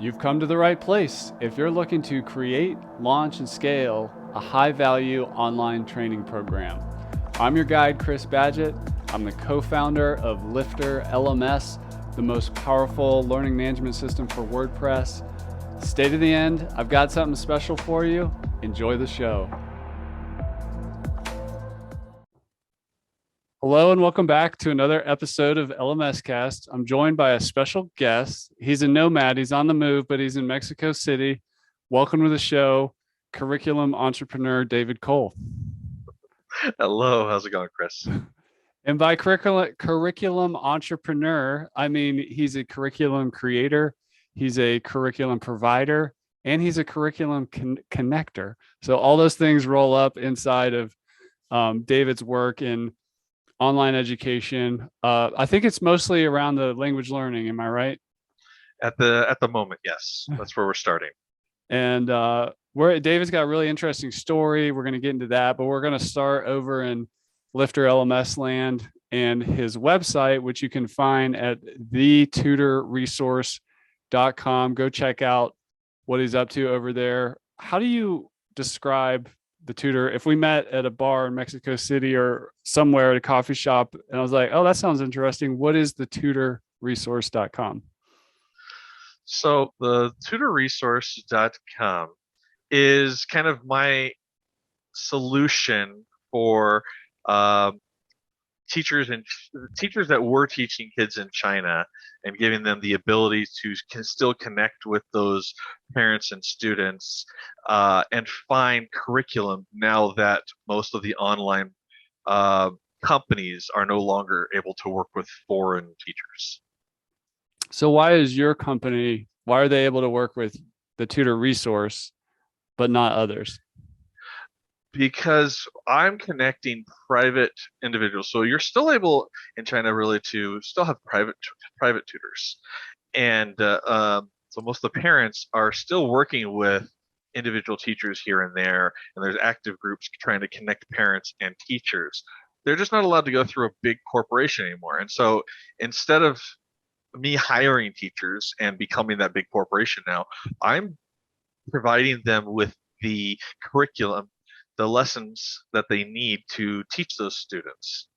You've come to the right place if you're looking to create, launch, and scale a high-value online training program. I'm your guide, Chris Badgett. I'm the co-founder of LifterLMS, the most powerful learning management system for WordPress. Stay to the end. I've got something special for you. Enjoy the show. Hello and welcome back to another episode of LMS Cast. I'm joined by a special guest. He's a nomad. He's on the move, but he's in Mexico City. Welcome to the show, curriculum entrepreneur David Cole. Hello, how's it going, Chris? And by curriculum entrepreneur, I mean he's a curriculum creator, he's a curriculum provider, and he's a curriculum connector. So all those things roll up inside of David's work in online education. I think it's mostly around the language learning. Am I right? At the moment, yes, that's where we're starting. And David's got a really interesting story. We're going to get into that, but we're going to start over in Lifter LMS land and his website, which you can find at thetutorresource.com. Go check out what he's up to over there. How do you describe the tutor? If we met at a bar in Mexico City or somewhere at a coffee shop and I was like, oh, that sounds interesting, what is the tutorresource.com? So the tutorresource.com is kind of my solution for teachers that were teaching kids in China and giving them the ability to still connect with those parents and students and find curriculum now that most of the online companies are no longer able to work with foreign teachers. So why are they able to work with the tutor resource, but not others? Because I'm connecting private individuals. So you're still able in China really to still have private tutors. And so most of the parents are still working with individual teachers here and there. And there's active groups trying to connect parents and teachers. They're just not allowed to go through a big corporation anymore. And so instead of me hiring teachers and becoming that big corporation now, I'm providing them with the curriculum, the lessons that they need to teach those students.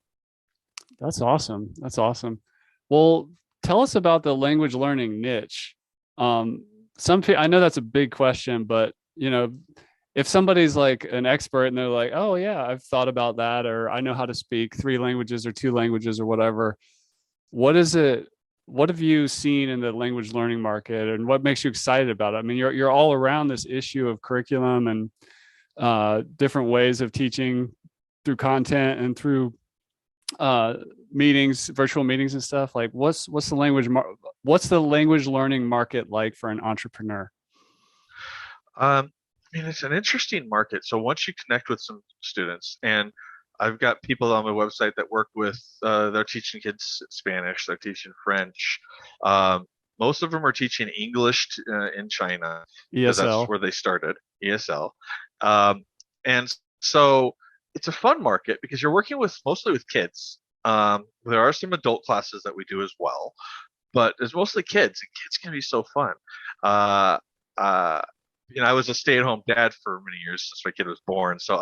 That's awesome. That's awesome. Well, tell us about the language learning niche. I know that's a big question, but if somebody's like an expert and they're like, oh yeah, I've thought about that, or I know how to speak 3 languages or 2 languages or whatever, what is it? What have you seen in the language learning market and what makes you excited about it? I mean, you're all around this issue of curriculum and different ways of teaching through content and through meetings, virtual meetings and stuff. Like what's the language learning market like for an entrepreneur? I mean, it's an interesting market. So once you connect with some students, and I've got people on my website that work with, they're teaching kids Spanish, they're teaching French. Most of them are teaching English in China because ESL. that's where they started, ESL. And so it's a fun market because you're working mostly with kids. There are some adult classes that we do as well, but it's mostly kids, and kids can be so fun. Uh, uh, I was a stay-at-home dad for many years since my kid was born. So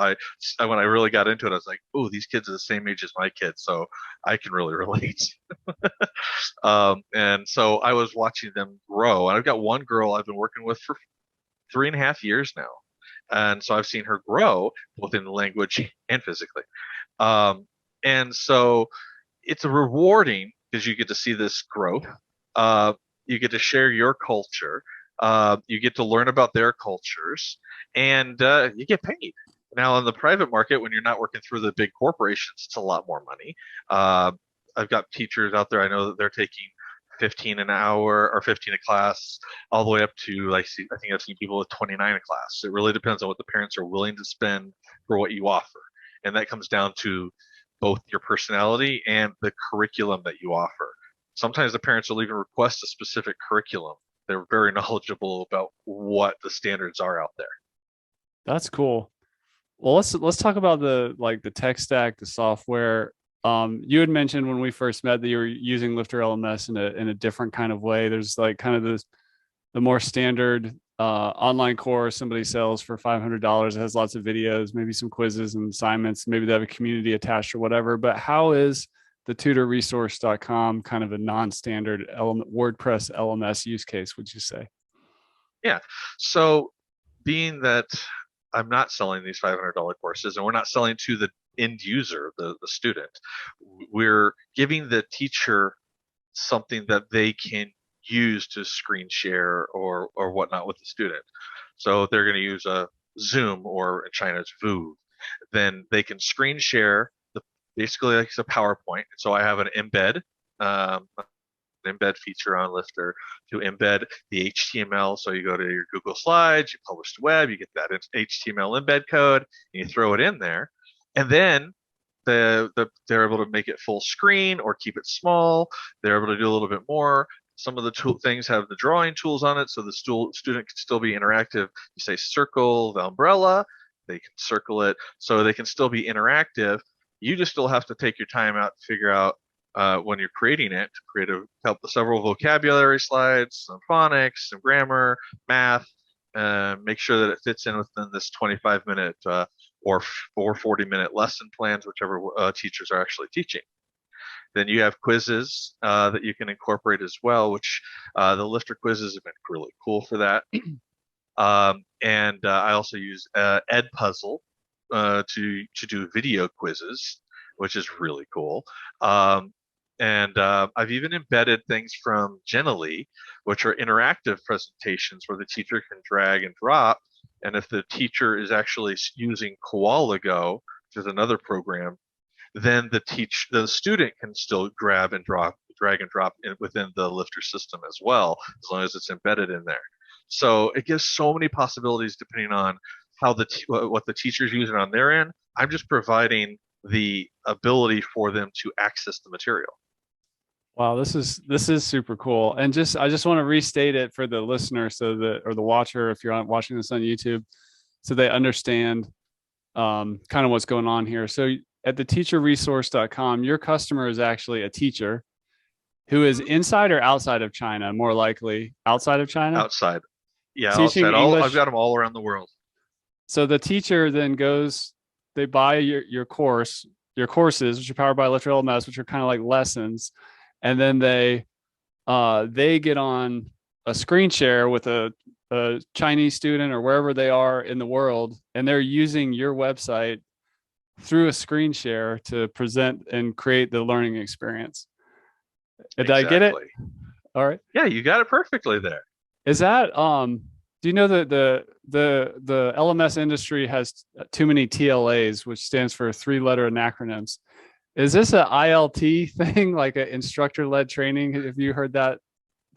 when I really got into it, I was like, "Oh, these kids are the same age as my kids, so I can really relate." And so I was watching them grow. And I've got one girl I've been working with for 3.5 years now, and so I've seen her grow both in language and physically. And so it's rewarding because you get to see this growth. You get to share your culture. You get to learn about their cultures, and you get paid. Now, in the private market, when you're not working through the big corporations, it's a lot more money. I've got teachers out there. I know that they're taking 15 an hour or 15 a class, all the way up to I think I've seen people with 29 a class. It really depends on what the parents are willing to spend for what you offer, and that comes down to both your personality and the curriculum that you offer. Sometimes the parents will even request a specific curriculum. They're very knowledgeable about what the standards are out there. That's cool. Well, let's talk about the tech stack, the software. You had mentioned when we first met that you were using Lifter LMS in a different kind of way. There's like kind of this the more standard online course somebody sells for $500. It has lots of videos, maybe some quizzes and assignments. Maybe they have a community attached or whatever. But how is the tutorresource.com kind of a non-standard WordPress LMS use case, would you say? Yeah. So being that I'm not selling these $500 courses and we're not selling to the end user, the student, we're giving the teacher something that they can use to screen share or whatnot with the student. So if they're going to use a Zoom or in China's Vu, then they can screen share the basically like it's a PowerPoint. So I have um, an embed feature on Lifter to embed the HTML. So you go to your Google Slides, you publish to web, you get that HTML embed code, and you throw it in there, and then they're able to make it full screen or keep it small. They're able to do a little bit more. Some of the things have the drawing tools on it, so the student can still be interactive. You say circle the umbrella, they can circle it, so they can still be interactive. You just still have to take your time out to figure out when you're creating it, to create several vocabulary slides, some phonics, some grammar, math, make sure that it fits in within this 25-minute or 40-minute lesson plans, whichever teachers are actually teaching. Then you have quizzes that you can incorporate as well, which the Lifter quizzes have been really cool for that. And I also use Edpuzzle to do video quizzes, which is really cool. And I've even embedded things from Genially, which are interactive presentations where the teacher can drag and drop. And if the teacher is actually using KoalaGo, which is another program, then the student can still drag and drop within the Lifter system as well, as long as it's embedded in there. So it gives so many possibilities depending on how what the teacher's using on their end. I'm just providing the ability for them to access the material. Wow, this is super cool. And I just want to restate it for the listener or the watcher if you're watching this on YouTube, so they understand kind of what's going on here. So at the teacherresource.com, your customer is actually a teacher who is inside or outside of China, more likely outside of China, Outside. Yeah, teaching outside. I've English. got them all around the world. So the teacher then they buy your courses, which are powered by LifterLMS, which are kind of like lessons, and then they get on a screen share with a Chinese student or wherever they are in the world, and they're using your website through a screen share to present and create the learning experience. Did I get it? Exactly. All right. Yeah, you got it perfectly there. Is that do you know that the LMS industry has too many TLAs, which stands for three-letter acronyms? Is this an ILT thing, like an instructor-led training? Have you heard that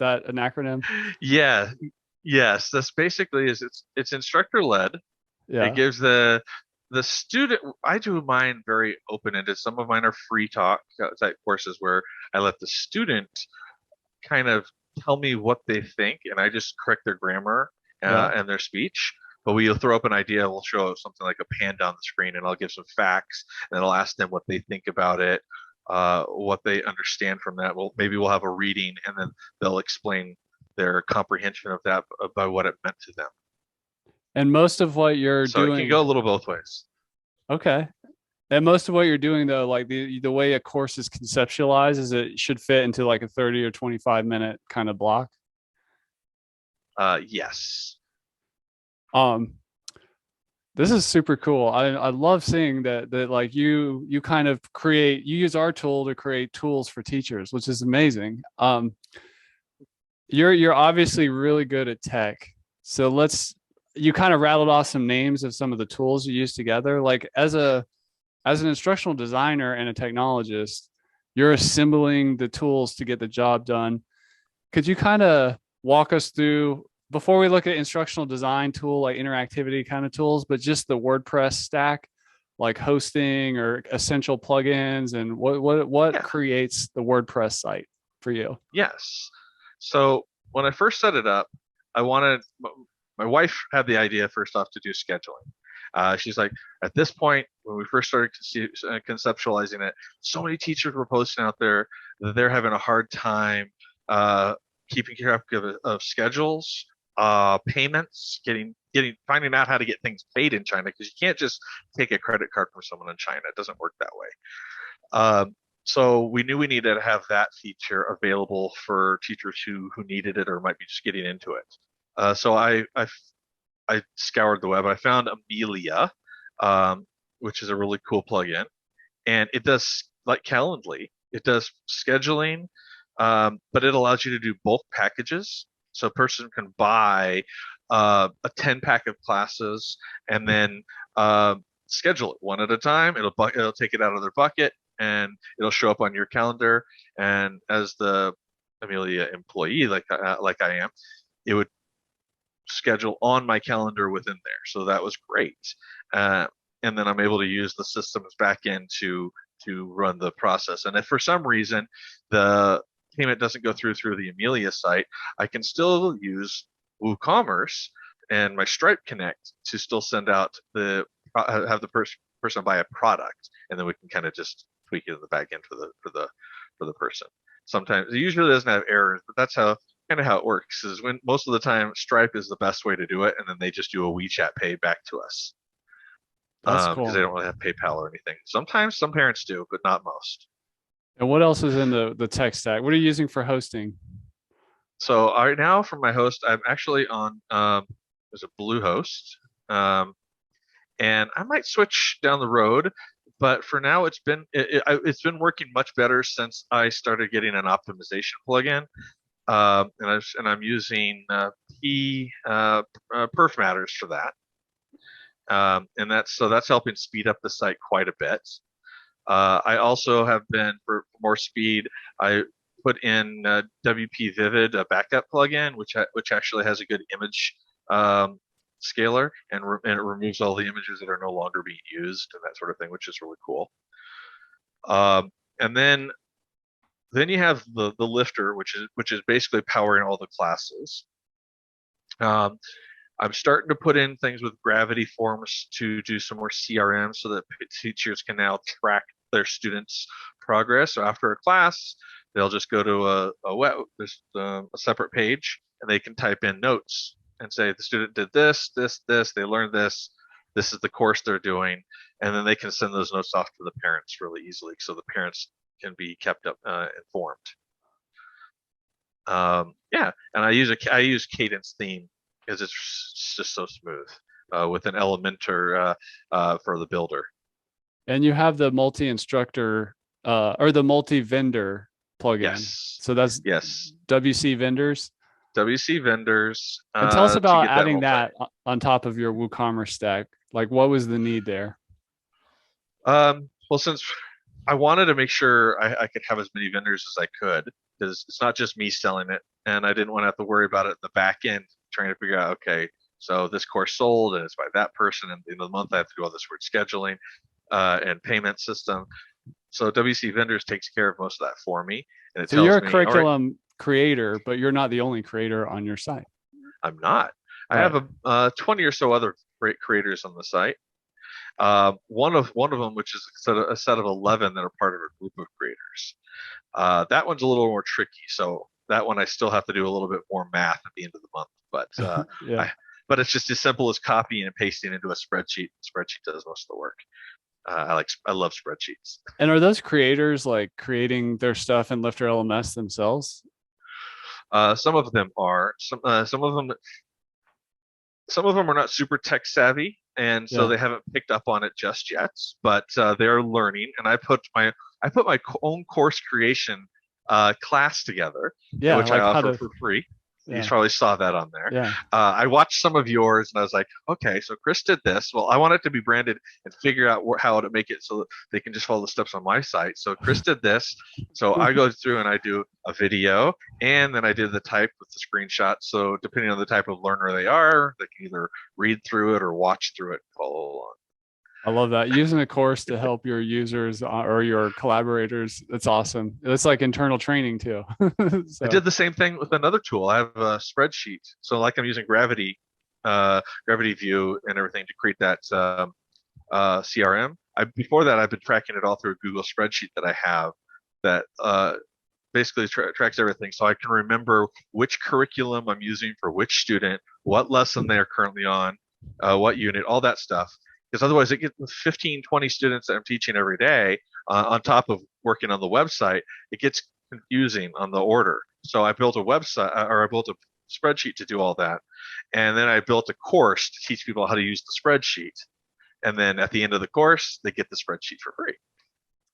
an acronym? Yeah, yes. That's basically it's instructor led. It Yeah. gives the student. I do mine very open ended. Some of mine are free talk type courses where I let the student kind of tell me what they think, and I just correct their grammar Yeah. and their speech. But we'll throw up an idea. We'll show something like a panda on the screen, and I'll give some facts, and I'll ask them what they think about it, what they understand from that. Maybe we'll have a reading, and then they'll explain their comprehension of that by what it meant to them. And most of what you're So it can go doing, a little both ways. okay. And most of what you're doing though, like the way a course is conceptualized is it should fit into like a 30 or 25-minute kind of block. Yes. Um, this is super cool. I love seeing that like you kind of you use our tool to create tools for teachers, which is amazing. You're obviously really good at tech. So you kind of rattled off some names of some of the tools you use together. Like as an instructional designer and a technologist, you're assembling the tools to get the job done. Could you kind of walk us through, before we look at instructional design tool, like interactivity kind of tools, but just the WordPress stack, like hosting or essential plugins, and what Yeah. creates the WordPress site for you? Yes. So when I first set it up, I wanted my wife had the idea first off to do scheduling. She's like, at this point, when we first started conceptualizing it, so many teachers were posting out there that they're having a hard time keeping track of schedules, payments, finding out how to get things paid in China, because you can't just take a credit card from someone in China. It doesn't work that way. So we knew we needed to have that feature available for teachers who needed it or might be just getting into it. So I scoured the web. I found Amelia, which is a really cool plugin, and it does like Calendly. It does scheduling, but it allows you to do bulk packages. So a person can buy a 10 pack of classes and then schedule it one at a time. It'll take it out of their bucket and it'll show up on your calendar. And as the Amelia employee, like I am, it would schedule on my calendar within there. So that was great. And then I'm able to use the systems back end to run the process. And if for some reason the payment doesn't go through the Amelia site, I can still use WooCommerce and my Stripe Connect to still send out have the person buy a product, and then we can kind of just tweak it in the back end for the person. Sometimes it usually doesn't have errors, but that's how it works. Is when most of the time Stripe is the best way to do it, and then they just do a WeChat Pay back to us. That's Because cool. they don't really have PayPal or anything. Sometimes some parents do, but not most. And what else is in the tech stack? What are you using for hosting? So right now for my host, I'm actually on there's a Bluehost, and I might switch down the road. But for now, it's been working much better since I started getting an optimization plugin, and I'm using Perf Matters for that. And that's helping speed up the site quite a bit. I also have been, for more speed, I put in WP Vivid, a backup plugin, which actually has a good image scaler, and it removes all the images that are no longer being used and that sort of thing, which is really cool. And then you have the Lifter, which is basically powering all the classes. I'm starting to put in things with Gravity Forms to do some more CRM so that teachers can now track their students' progress. So after a class, they'll just go to a separate page, and they can type in notes and say the student did this, they learned this is the course they're doing, and then they can send those notes off to the parents really easily, so the parents can be kept up informed. Yeah, and I use Cadence Theme because it's just so smooth with an Elementor for the builder. And you have the multi-instructor or the multi-vendor plugin. Yes. So that's WC Vendors. WC Vendors. And tell us about adding that on top of your WooCommerce stack. Like, what was the need there? Well, since I wanted to make sure I could have as many vendors as I could, because it's not just me selling it, and I didn't want to have to worry about it in the back end, trying to figure out, okay, so this course sold and it's by that person, and in the month I have to do all this weird scheduling and payment system. So WC Vendors takes care of most of that for me. And so you're a curriculum creator, but you're not the only creator on your site. I'm not. I have 20 or so other great creators on the site. One of them, which is a set of 11 that are part of a group of creators. That one's a little more tricky. So that one I still have to do a little bit more math at the end of the month. But but it's just as simple as copying and pasting into a spreadsheet. Spreadsheet does most of the work. I love spreadsheets. And are those creators like creating their stuff in LifterLMS themselves? Some of them are. Some of them are not super tech savvy, and so they haven't picked up on it just yet. But they're learning, and I put my own course creation class together, which I offer for free. You probably saw that on there. Yeah. I watched some of yours, and I was like, okay, so Chris did this. Well, I want it to be branded and figure out how to make it so that they can just follow the steps on my site. So Chris did this. So I go through and I do a video, and then I did the type with the screenshot. So depending on the type of learner they are, they can either read through it or watch through it and follow along. I love that. Using a course to help your users or your collaborators. That's awesome. It's like internal training too. I did the same thing with another tool. I have a spreadsheet. So like I'm using Gravity View and everything to create that CRM. Before that, I've been tracking it all through a Google spreadsheet that I have that basically tracks everything, so I can remember which curriculum I'm using for which student, what lesson they are currently on, what unit, all that stuff. Because otherwise, it gets 15, 20 students that I'm teaching every day on top of working on the website. It gets confusing on the order. So I built a website, or I built a spreadsheet to do all that, and then I built a course to teach people how to use the spreadsheet. And then at the end of the course, they get the spreadsheet for free.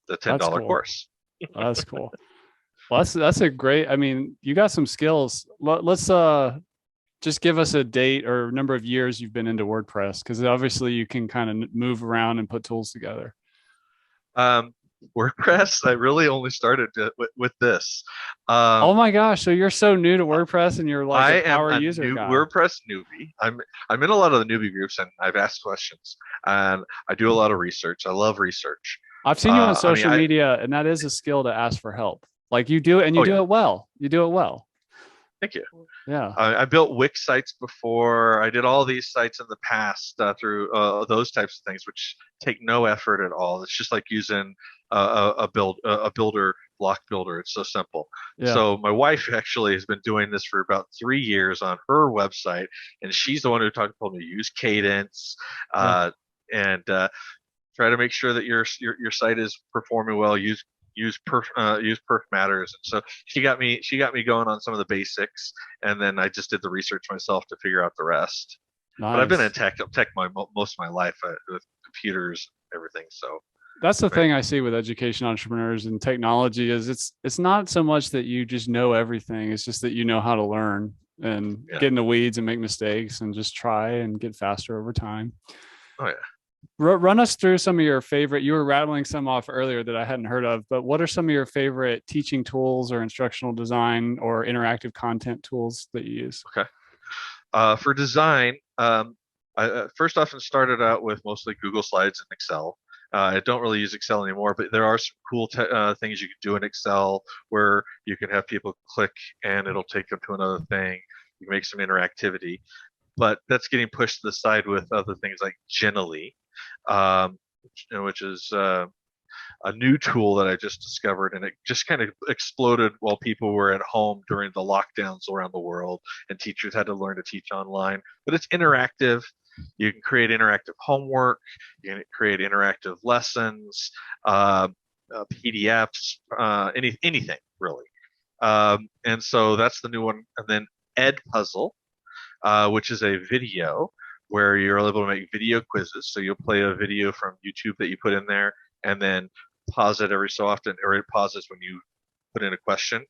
The That's $10 cool. course. That's cool. Well, that's a great. I mean, you got some skills. Let's just give us a date or number of years you've been into WordPress, because obviously you can kind of move around and put tools together. Um, WordPress, I really only started with this. Oh Um, my gosh! So you're so new to WordPress, and you're like I a am power a user new guy. WordPress newbie. I'm in a lot of the newbie groups, and I've asked questions, and I do a lot of research. I love research. I've seen you on I mean, social media, and that is a skill to ask for help. Like you do it, and you oh do yeah, it well. You do it well. thank you. Yeah. I built Wix sites before. I did all these sites in the past through those types of things, which take no effort at all. It's just like using a builder block builder. It's so simple. Yeah. So my wife actually has been doing this for about 3 years on her website, and she's the one who told me to use Cadence Yeah. uh, and try to make sure that your site is performing well. Use perf matters, and so she got me going on some of the basics, and then I just did the research myself to figure out the rest. But I've been in Nice. tech most of my life with computers, everything. So That's the right, thing I see with education entrepreneurs and technology is it's not so much that you just know everything. It's just that you know how to learn and yeah, get in the weeds and make mistakes and just try and get faster over time. oh yeah. Run us through some of your favorite. You were rattling some off earlier that I hadn't heard of, but what are some of your favorite teaching tools or instructional design or interactive content tools that you use? Okay. For design, I first often started out with mostly Google Slides and Excel. I don't really use Excel anymore, but there are some cool things you can do in Excel where you can have people click and it'll take them to another thing. You can make some interactivity, but that's getting pushed to the side with other things like Genially, which is a new tool that I just discovered, and it just kind of exploded while people were at home during the lockdowns around the world, and teachers had to learn to teach online. But it's interactive. You can create interactive homework. You can create interactive lessons, PDFs, anything really. And so that's the new one. And then Ed Puzzle, which is a video where you're able to make video quizzes. So you'll play a video from YouTube that you put in there, and then pause it every so often, or it pauses when you put in a question,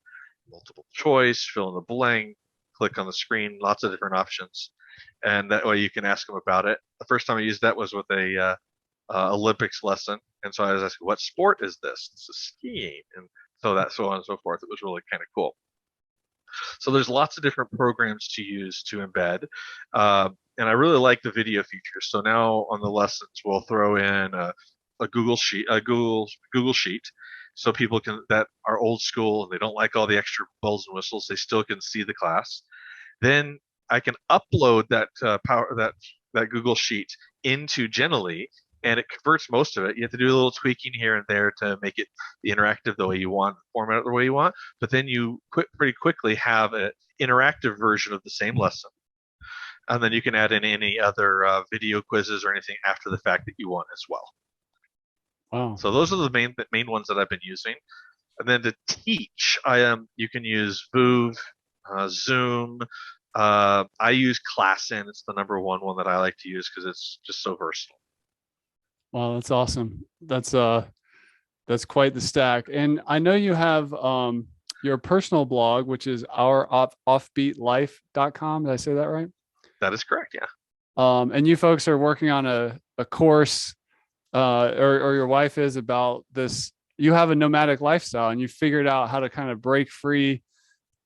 multiple choice, fill in the blank, click on the screen, lots of different options, and that way you can ask them about it. The first time I used that was with a Olympics lesson, and so I was asking, "What sport is this?" This is skiing, and so that so on and so forth. It was really kind of cool. So there's lots of different programs to use to embed. And I really like the video features. So now on the lessons, we'll throw in a Google Sheet, so people can that are old school and they don't like all the extra bells and whistles. They still can see the class. Then I can upload that Google Sheet into Genially, and it converts most of it. You have to do a little tweaking here and there to make it interactive the way you want, format it the way you want. But then you pretty quickly have an interactive version of the same lesson, and then you can add in any other video quizzes or anything after the fact that you want as well. Wow. So those are the main ones that I've been using. And then to teach, you can use Voov, Zoom. I use ClassIn. It's the number one that I like to use because it's just so versatile. Wow, that's awesome. That's quite the stack. And I know you have your personal blog, which is ouroffbeatlife.com. Did I say that right? That is correct. Yeah. And you folks are working on a course, or your wife is, about this. You have a nomadic lifestyle and you figured out how to kind of break free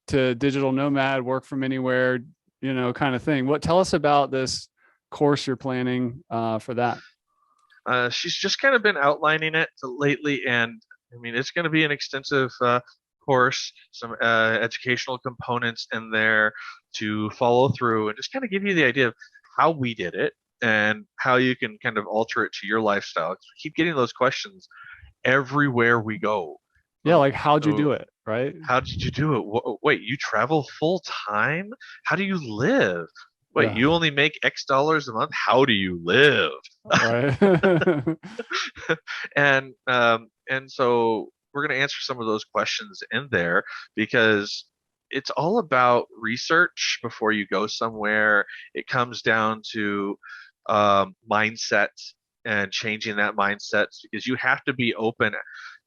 to digital nomad, work from anywhere, kind of thing. Tell us about this course you're planning for that? She's just kind of been outlining it lately, and I mean, it's going to be an extensive course, some educational components in there to follow through, and just kind of give you the idea of how we did it and how you can kind of alter it to your lifestyle. We keep getting those questions everywhere we go. Yeah, like how'd you Uh, do it, right? How did you do it? Wait, you travel full time? How do you live? Wait, Yeah, you only make X dollars a month? How do you live? right. And so we're going to answer some of those questions in there because it's all about research before you go somewhere. It comes down to mindset and changing that mindset because you have to be open.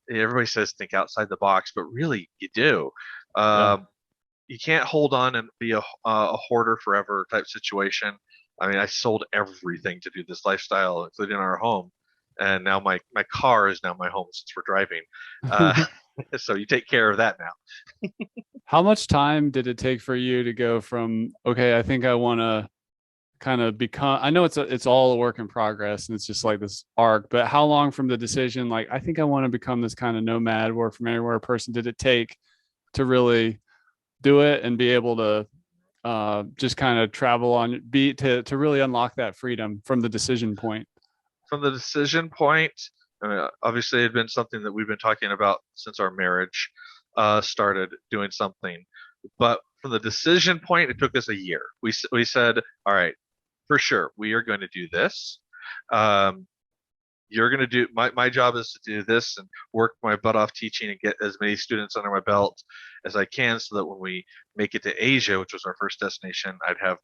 Everybody says think outside the box, but really you do. Yeah. Um, you can't hold on and be a hoarder forever type situation. I mean, I sold everything to do this lifestyle, including our home, and now my car is now my home since we're driving. Uh, so you take care of that now. How much time did it take for you to go from, okay, I think I want to kind of become, I know it's all a work in progress and it's just like this arc, but how long from the decision, like, I think I want to become this kind of nomad, work from anywhere person, did it take to really do it and be able to just kind of travel on be to really unlock that freedom from the decision point? From the decision point, I mean, obviously, it had been something that we've been talking about since our marriage started doing something. But from the decision point, it took us a year. We said, all right, for sure, we are going to do this. Um, you're going to do my job is to do this and work my butt off teaching and get as many students under my belt as I can so that when we make it to Asia, which was our first destination, I'd have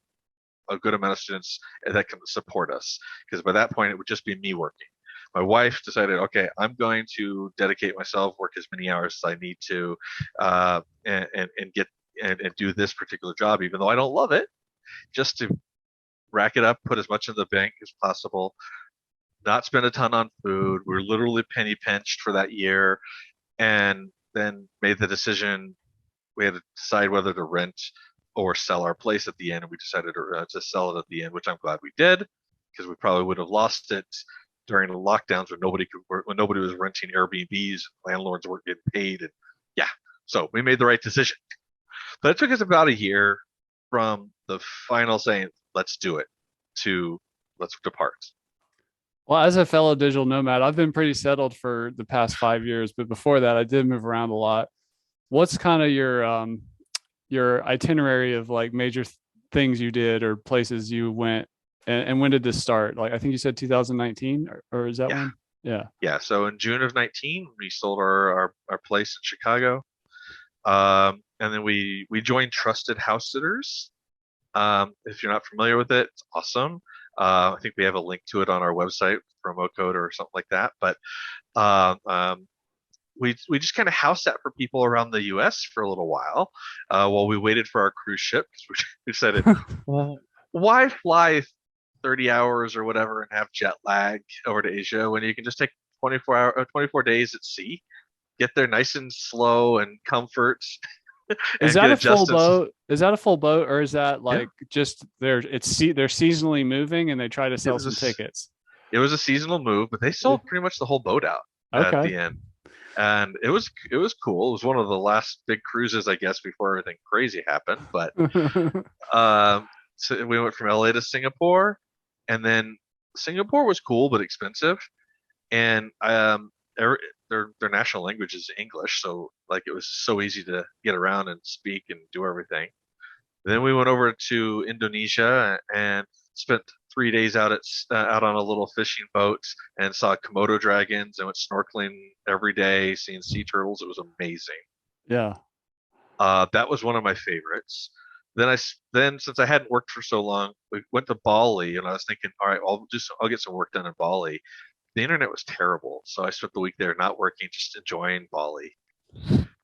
a good amount of students that can support us because by that point it would just be me working. My wife decided, okay, I'm going to dedicate myself, work as many hours as I need to, and get and do this particular job, even though I don't love it, just to rack it up, put as much in the bank as possible, not spend a ton on food. We are literally penny pinched for that year, and then made the decision. We had to decide whether to rent or sell our place at the end, and we decided to sell it at the end, which I'm glad we did because we probably would have lost it during the lockdowns when nobody was renting Airbnbs, landlords weren't getting paid, and yeah, so we made the right decision. But it took us about a year from the final saying let's do it to let's depart. Well, as a fellow digital nomad, I've been pretty settled for the past 5 years, but before that, I did move around a lot. What's kind of your itinerary of like major things you did or places you went, and when did this start? Like I think you said 2019, or is that Yeah, when? Yeah. yeah. So in June of 19, we sold our place in Chicago. And then we joined Trusted House Sitters. If you're not familiar with it, it's awesome. I think we have a link to it on our website, promo code or something like that. But uh, um, we just kind of house sat for people around the U.S. for a little while we waited for our cruise ship because we decided, well, why fly 30 hours or whatever and have jet lag over to Asia when you can just take 24 days at sea, get there nice and slow and comfort Is and that get a full adjusted. boat? Is that a full boat, or is that Yeah, like just they're seasonally moving and they try to it sell was some tickets? it was a seasonal move, but they Yeah. sold pretty much the whole boat out at Okay. the end, and it was cool. It was one of the last big cruises, I guess, before everything crazy happened. But so we went from LA to Singapore, and then Singapore was cool but expensive, and their their national language is English, so like it was so easy to get around and speak and do everything. Then we went over to Indonesia and spent 3 days out on a little fishing boat and saw Komodo dragons and went snorkeling every day, seeing sea turtles. It was amazing. Yeah. That was one of my favorites. Then since I hadn't worked for so long, we went to Bali, and I was thinking, all right, I'll get some work done in Bali. The internet was terrible, so I spent the week there not working, just enjoying Bali.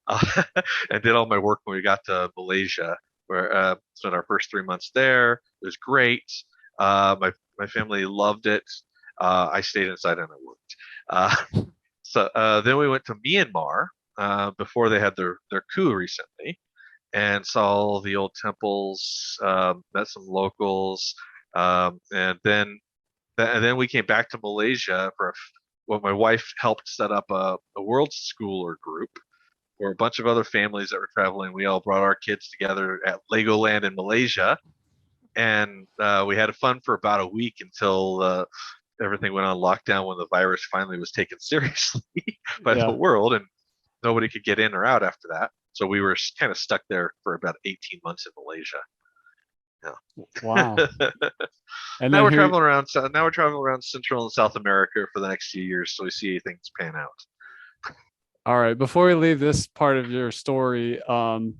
uh, and did all my work when we got to Malaysia, where spent our first 3 months there. It was great. My family loved it. I stayed inside and I worked. So then we went to Myanmar before they had their coup recently, and saw all the old temples, met some locals, and then we came back to Malaysia well, my wife helped set up a world schooler group where a bunch of other families that were traveling. We all brought our kids together at Legoland in Malaysia, and we had fun for about a week until everything went on lockdown when the virus finally was taken seriously by the Yeah. world. And nobody could get in or out after that. So we were kind of stuck there for about 18 months in Malaysia. Wow. Yeah. And Now then we're here, traveling around. Now we're traveling around Central and South America for the next few years, so we see things pan out. all right, before we leave this part of your story, I'm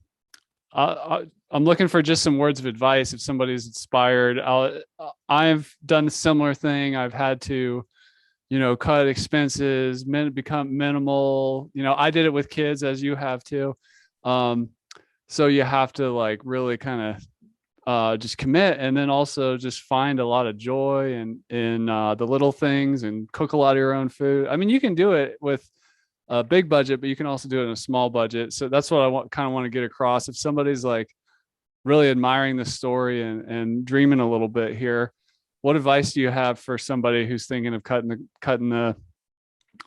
looking for just some words of advice if somebody's inspired. I've done a similar thing. I've had to, cut expenses, become minimal. I did it with kids as you have too. Um, so you have to like really kind of just commit, and then also just find a lot of joy in the little things and cook a lot of your own food. I mean, you can do it with a big budget, but you can also do it in a small budget. So that's what I kind of want to get across. If somebody's like really admiring the story and dreaming a little bit here, what advice do you have for somebody who's thinking of cutting the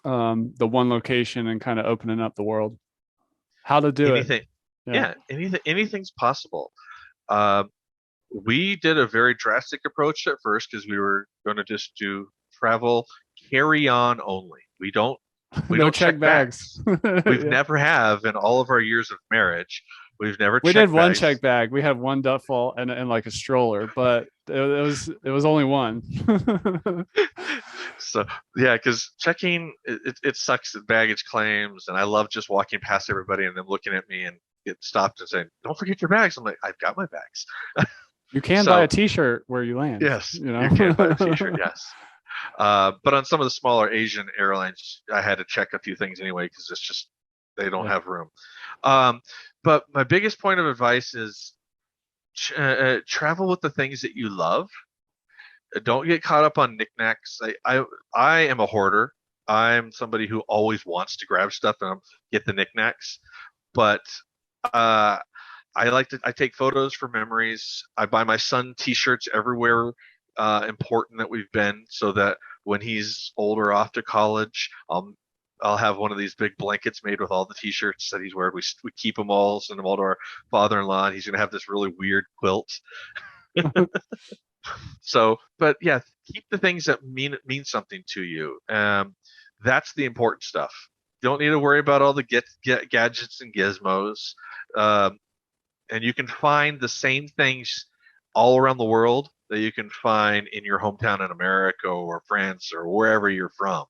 one location and kind of opening up the world? How to do it? Anything, Yeah. yeah, anything's possible. Uh, we did a very drastic approach at first because we were going to just do travel carry on only. We No don't check check bags. bags. We've Yeah. never have in all of our years of marriage. We've never We did checked one check bags. bag. We had one duffel and like a stroller, but it was only one. So yeah, because checking it sucks at baggage claims, and I love just walking past everybody and them looking at me and get stopped and saying, "Don't forget your bags." I'm like, "I've got my bags." You can buy a So t-shirt where you land, yes, you can buy a T-shirt. Yes, but on some of the smaller Asian airlines, I had to check a few things anyway because it's just they don't Yeah. have room. Um, but my biggest point of advice is travel with the things that you love. Don't get caught up on knickknacks. I am a hoarder. I'm somebody who always wants to grab stuff and get the knickknacks. But uh, I take photos for memories. I buy my son T-shirts everywhere important that we've been, so that when he's older off to college, I'll have one of these big blankets made with all the T-shirts that he's wearing. We keep them all, send them all to our father-in-law, and he's gonna have this really weird quilt. So, but yeah, keep the things that mean something to you. That's the important stuff. You don't need to worry about all the get gadgets and gizmos. Um, and you can find the same things all around the world that you can find in your hometown in America or France or wherever you're from.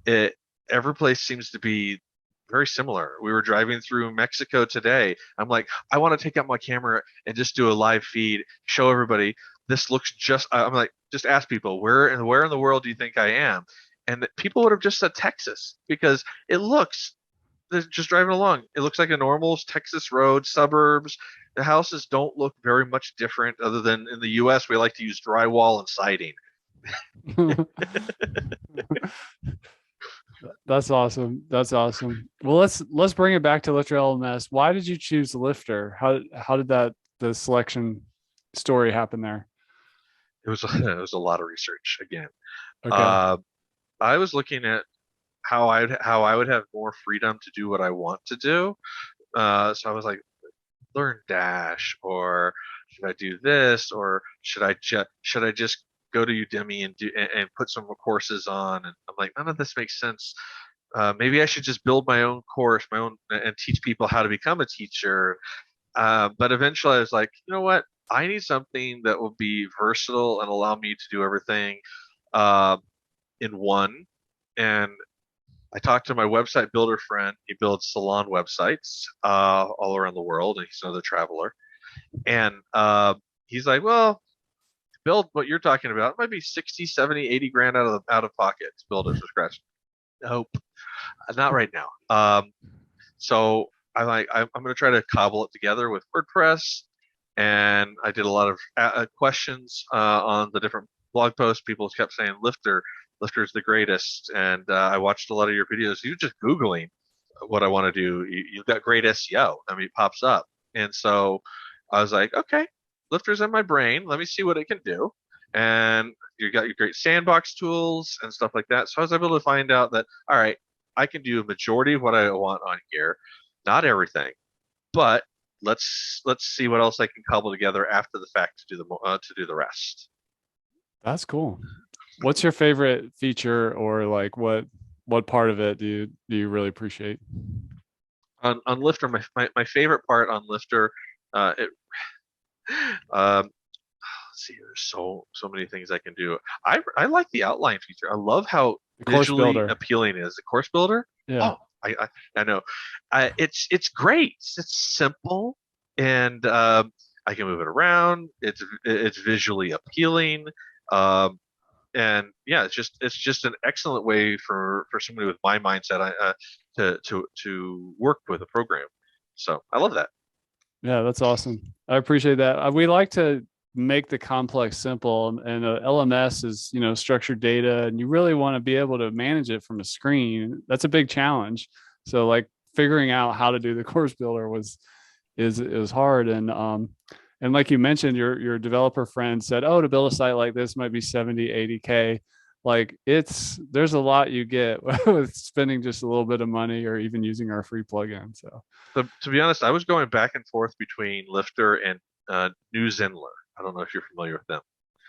It Every place seems to be very similar. We were driving through Mexico today. I'm like, I want to take out my camera and just do a live feed, show everybody this looks just. I'm like, just ask people where in the world do you think I am, and people would have just said Texas because it looks. They're just driving along. It looks like a normal Texas road, suburbs. The houses don't look very much different, other than in the U.S. we like to use drywall and siding. That's awesome. That's awesome. Well, let's bring it back to Lifter LMS. Why did you choose Lifter? How did the selection story happen there? It was a lot of research again. Okay. Uh, I was looking at how I would have more freedom to do what I want to do. So I was like, learn Dash, or should I do this, or should I just go to Udemy and put some courses on? And I'm like, none of this makes sense. Maybe I should just build my own course, my own, and teach people how to become a teacher. But eventually, I was like, you know what? I need something that will be versatile and allow me to do everything uh, in one. And I talked to my website builder friend. He builds salon websites all around the world, and he's another traveler. And he's like, well, to build what you're talking about, it might be 60, 70, 80 grand out of pocket to build it from scratch. Nope, not right now. So I'm going to try to cobble it together with WordPress. And I did a lot of questions on the different blog posts. People kept saying Lifter's the greatest. And I watched a lot of your videos. You just Googling what I want to do. You've got great SEO. I mean, it pops up. And so I was like, okay, Lifter's in my brain. Let me see what it can do. And you got your great sandbox tools and stuff like that. So I was able to find out that, all right, I can do a majority of what I want on here, not everything, but let's see what else I can cobble together after the fact to do the rest. That's cool. What's your favorite feature, or like what part of it do you really appreciate? On Lifter, my favorite part on Lifter, it let's see, there's so many things I can do. I like the outline feature. I love how The course visually builder. appealing it is. The course builder. Yeah. Oh, I know. It's great. It's simple, and I can move it around. It's visually appealing. Um, and yeah, it's just an excellent way for somebody with my mindset to work with a program. So I love that. Yeah, that's awesome. I appreciate that. We like to make the complex simple, and LMS is, structured data, and you really want to be able to manage it from a screen. That's a big challenge. So like figuring out how to do the course builder is hard. And like you mentioned, your developer friend said, oh, to build a site like this might be 70, 80K. Like there's a lot you get with spending just a little bit of money or even using our free plugin. So To be honest, I was going back and forth between Lifter and New Zenler. I don't know if you're familiar with them.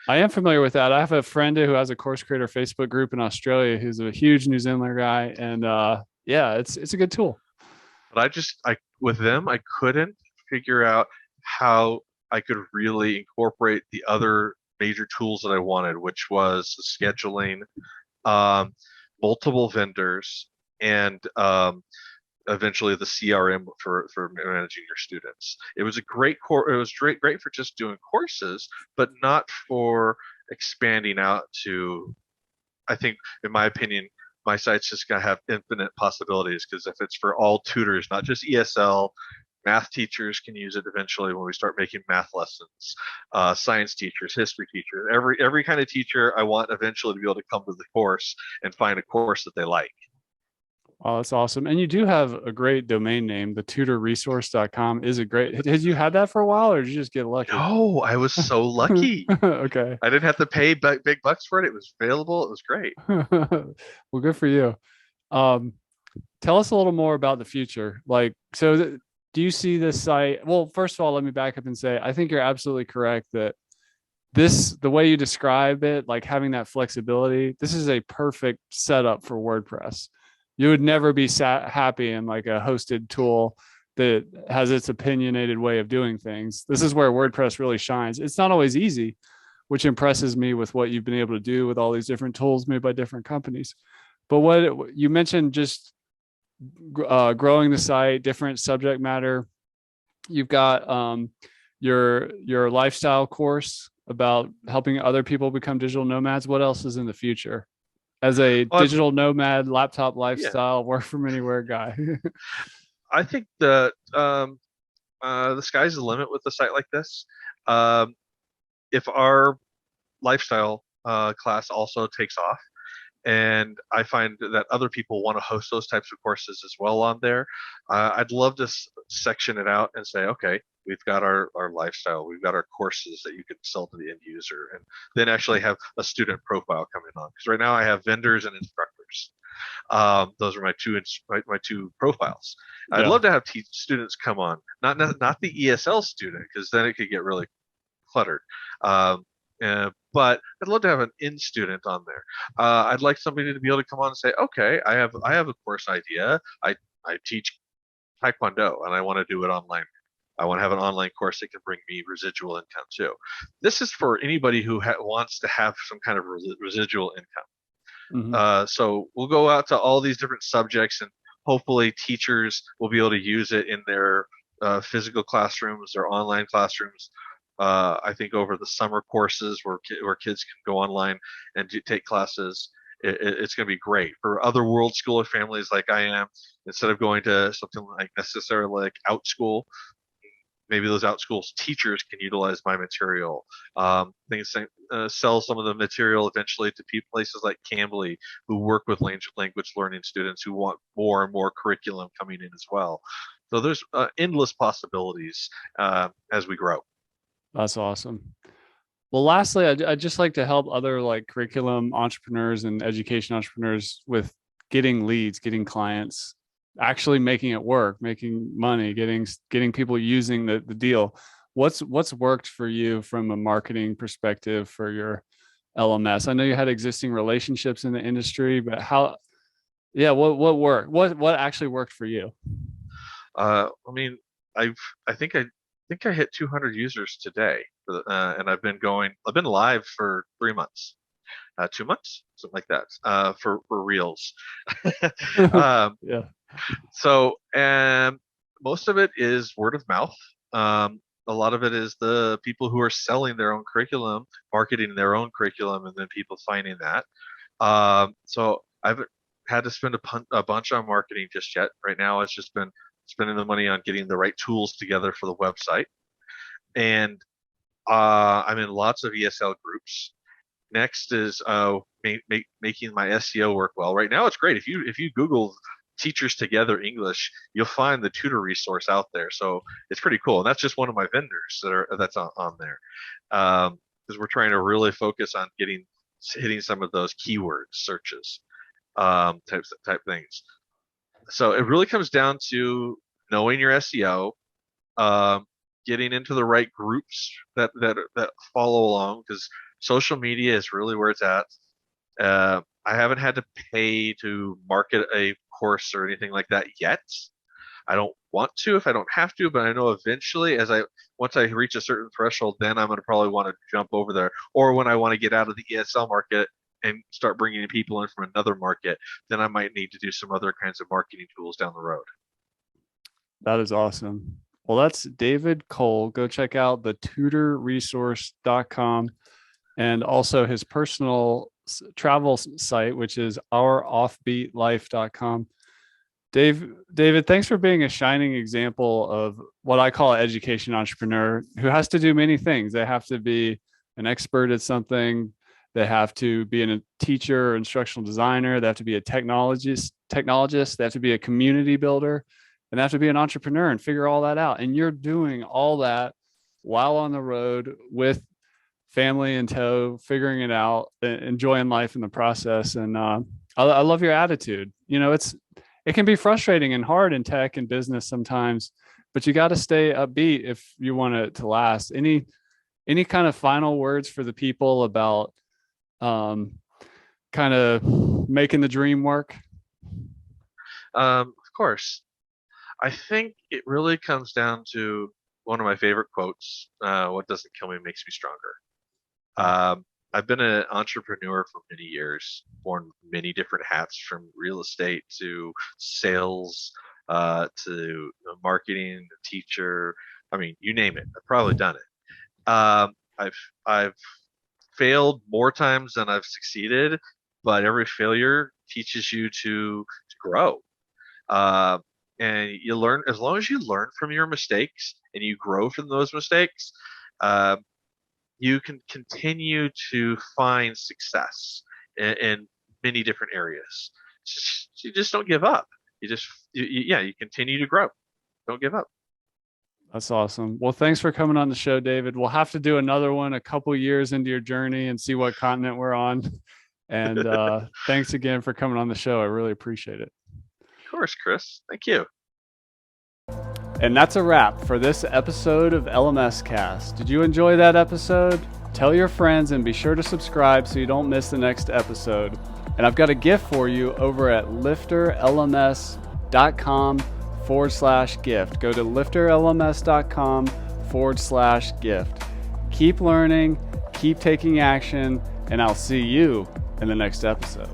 I am familiar with that. I have a friend who has a course creator Facebook group in Australia who's a huge New Zenler guy, and yeah, it's a good tool. But I with them, I couldn't figure out how I could really incorporate the other major tools that I wanted, which was scheduling, um, multiple vendors, and eventually the CRM for managing your students. It was a great core. It was great for just doing courses, but not for expanding out to. I think, in my opinion, my site's just gonna have infinite possibilities because if it's for all tutors, not just ESL, math teachers can use it eventually when we start making math lessons. Science teachers, history teachers, every kind of teacher I want eventually to be able to come to the course and find a course that they like. Oh, that's awesome. And you do have a great domain name. The tutorresource.com is a great. Had you had that for a while or did you just get lucky? No, I was so lucky. Okay. I didn't have to pay big bucks for it. It was available. It was great. Well, good for you. Um, Tell us a little more about the future. Like, do you see this site? Well, first of all, let me back up and say, I think you're absolutely correct that the way you describe it, like having that flexibility, this is a perfect setup for WordPress. You would never be happy in like a hosted tool that has its opinionated way of doing things. This is where WordPress really shines. It's not always easy, which impresses me with what you've been able to do with all these different tools made by different companies. But what you mentioned, just growing the site, different subject matter. You've got your lifestyle course about helping other people become digital nomads. What else is in the future as a Well, digital nomad, laptop yeah, lifestyle, work from anywhere guy? I think the sky's the limit with a site like this. If our lifestyle class also takes off, and I find that other people want to host those types of courses as well on there. I'd love to section it out and say, okay, we've got our lifestyle, we've got our courses that you can sell to the end user, and then actually have a student profile coming on. Because right now I have vendors and instructors. Those are my two profiles. I'd Yeah, love to have students come on, not the ESL student, because then it could get really cluttered. Um, but I'd love to have an in student on there. I'd like somebody to be able to come on and say, okay, I have a course idea. I teach Taekwondo and I want to do it online. I want to have an online course that can bring me residual income too. This is for anybody who wants to have some kind of residual income. mm-hmm. So we'll go out to all these different subjects, and hopefully teachers will be able to use it in their physical classrooms, their online classrooms. I think over the summer courses where kids can go online and take classes, it's going to be great for other world schooler families like I am. Instead of going to something like necessarily like OutSchool, maybe those OutSchool teachers can utilize my material. Things sell some of the material eventually to places like Cambly, who work with language learning students who want more and more curriculum coming in as well. So there's endless possibilities as we grow. That's awesome. Well, lastly, I'd just like to help other like curriculum entrepreneurs and education entrepreneurs with getting leads, getting clients, actually making it work, making money, getting people using the deal. What's worked for you from a marketing perspective for your LMS? I know you had existing relationships in the industry, but how? Yeah, what worked? What actually worked for you? I mean, I think I hit 200 users today, and I've been live for 3 months, 2 months, something like that, for reals. um, Yeah, and most of it is word of mouth. A lot of it is the people who are selling their own curriculum, marketing their own curriculum, and then people finding that. So I haven't had to spend a bunch on marketing just yet. Right now, it's just been spending the money on getting the right tools together for the website. And I'm in lots of ESL groups. Next is making my SEO work well. Right now, it's great. If you Google teachers together English, you'll find the tutor resource out there. So it's pretty cool. And that's just one of my vendors that's on there. Because we're trying to really focus on hitting some of those keyword searches, type things. So it really comes down to knowing your SEO, um, getting into the right groups that follow along, because social media is really where it's at. I haven't had to pay to market a course or anything like that yet. I don't want to if I don't have to, but I know eventually, once I reach a certain threshold, then I'm going to probably want to jump over there. Or when I want to get out of the ESL market and start bringing in people in from another market, then I might need to do some other kinds of marketing tools down the road. that is awesome. Well, that's David Cole. Go check out the tutorresource.com and also his personal travel site, which is ouroffbeatlife.com. David, thanks for being a shining example of what I call an education entrepreneur who has to do many things. They have to be an expert at something. They have to be a teacher or instructional designer. They have to be a technologist. They have to be a community builder, and they have to be an entrepreneur and figure all that out. And you're doing all that while on the road with family in tow, figuring it out, enjoying life in the process. And I love your attitude. It can be frustrating and hard in tech and business sometimes, but you got to stay upbeat if you want it to last. Any kind of final words for the people about kind of making the dream work? Of course, I think it really comes down to one of my favorite quotes: "What doesn't kill me makes me stronger." I've been an entrepreneur for many years, worn many different hats, from real estate to sales, to marketing, teacher. I mean, you name it. I've probably done it. I've failed more times than I've succeeded, but every failure teaches you to grow. Uh, and you learn, as long as you learn from your mistakes and you grow from those mistakes. Uh, you can continue to find success in many different areas. You just don't give up. You continue to grow. Don't give up. That's awesome. Well, thanks for coming on the show, David. We'll have to do another one a couple years into your journey and see what continent we're on. And thanks again for coming on the show. I really appreciate it. Of course, Chris. Thank you. And that's a wrap for this episode of LMS Cast. Did you enjoy that episode? Tell your friends and be sure to subscribe so you don't miss the next episode. And I've got a gift for you over at lifterlms.com/gift. Go to lifterlms.com/gift. Keep learning, keep taking action, and I'll see you in the next episode.